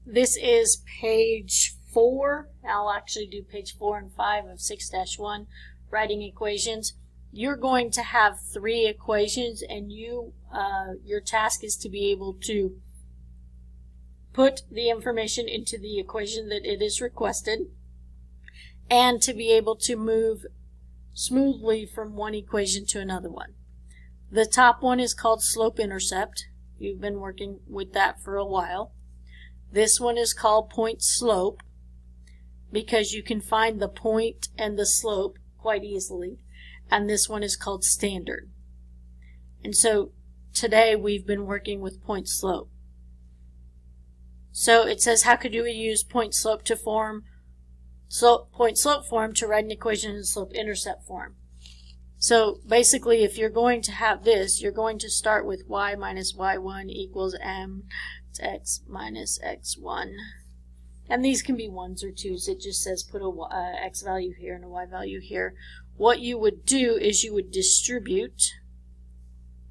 This is page 4. I'll actually do page 4 and 5 of 6-1, writing equations. You're going to have 3 equations, and your task is to be able to put the information into the equation that it is requested, and to be able to move smoothly from one equation to another one. The top one is called slope-intercept. You've been working with that for a while. This one is called point-slope because you can find the point and the slope quite easily. And this one is called standard. And so today we've been working with point-slope. So it says, how could you use point-slope to form point-slope form to write an equation in slope-intercept form? So basically, if you're going to have this, you're going to start with y minus y1 equals mx minus x1. And these can be 1s or 2s. It just says put a x value here and a y value here. What you would do is you would distribute.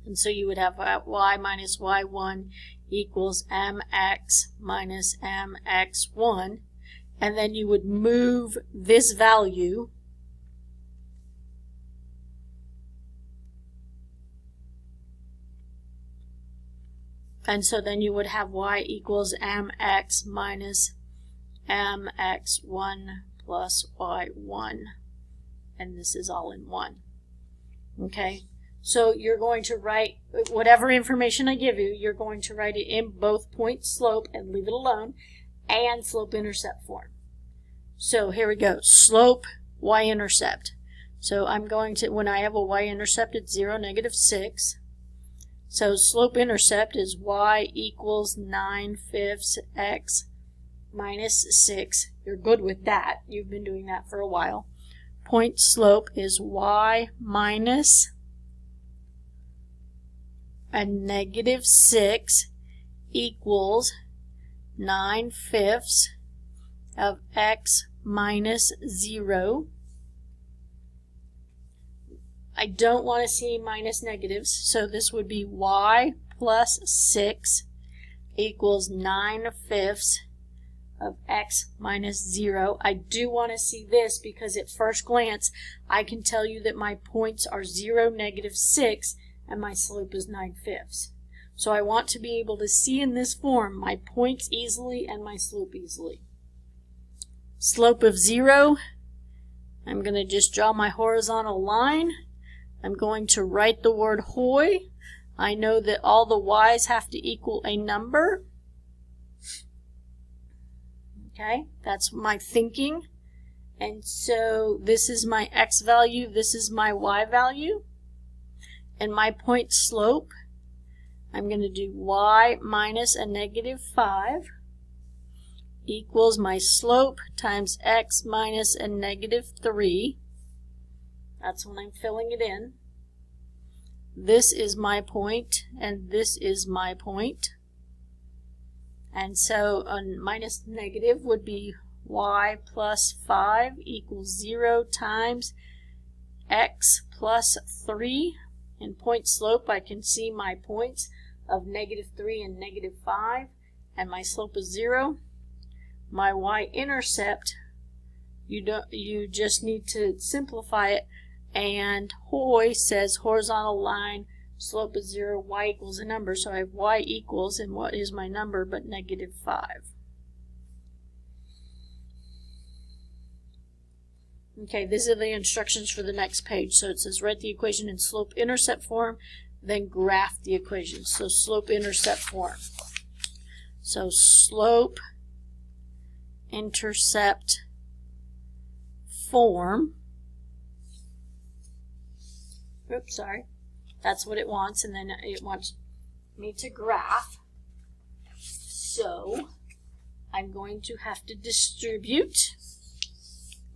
And so you would have y minus y1 equals mx minus mx1. And then you would move this value and so then you would have y equals mx minus mx1 plus y1. And this is all in 1. Okay? So you're going to write whatever information I give you, you're going to write it in both point slope and leave it alone, and slope-intercept form. So here we go. Slope, y-intercept. So I'm going to, when I have a y-intercept, it's 0, -6. So slope-intercept is y equals 9/5 x minus 6. You're good with that. You've been doing that for a while. Point slope is y minus a -6 equals 9/5 of x minus 0. I don't want to see minus negatives, so this would be y plus 6 equals 9/5 of x minus 0. I do want to see this because at first glance I can tell you that my points are 0, -6, and my slope is 9/5. So I want to be able to see in this form my points easily and my slope easily. Slope of 0, I'm going to just draw my horizontal line. I'm going to write the word hoi. I know that all the y's have to equal a number. Okay, that's my thinking. And so this is my x value, this is my y value. And my point slope, I'm going to do y minus a -5 equals my slope times x minus a -3. That's when I'm filling it in. This is my point, and this is my point. And so a minus negative would be y plus 5 equals 0 times x plus 3. In point slope, I can see my points of -3 and -5, and my slope is 0. My y-intercept, you just need to simplify it, and hoi says horizontal line, slope is 0, y equals a number, so I have y equals, and what is my number but -5. Okay, these are the instructions for the next page. So it says write the equation in slope-intercept form, then graph the equation. So slope-intercept form. So slope-intercept form. Oops, sorry. That's what it wants, and then it wants me to graph. So I'm going to have to distribute.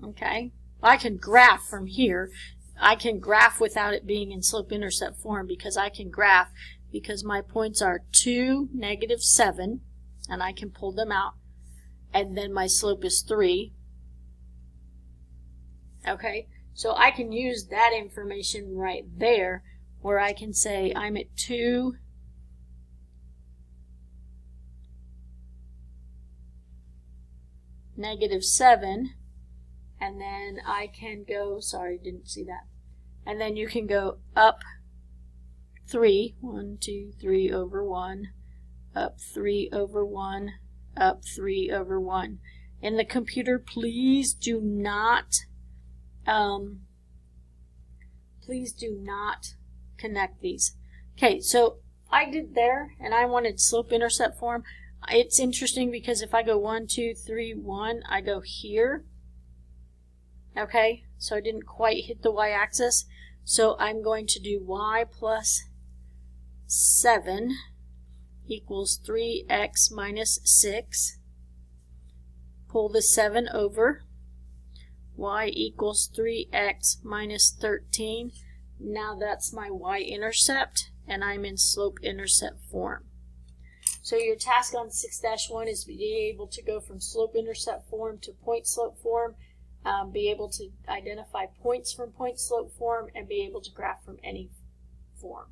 Okay. I can graph from here. I can graph without it being in slope-intercept form because I can graph because my points are 2, -7, and I can pull them out, and then my slope is 3. Okay, so I can use that information right there where I can say I'm at 2 -7, and then I can go, sorry, didn't see that, and then you can go up 3, 1, 2, 3 over 1, up 3 over 1, up 3 over 1. In the computer, please do not connect these. Okay, so I did there, and I wanted slope-intercept form. It's interesting because if I go 1, 2, 3, 1, I go here. Okay, so I didn't quite hit the y-axis. So I'm going to do y plus 7 equals 3x minus 6. Pull the 7 over. Y equals 3x minus 13. Now that's my y-intercept, and I'm in slope-intercept form. So your task on 6-1 is being able to go from slope-intercept form to point-slope form, be able to identify points from point-slope form, and be able to graph from any form.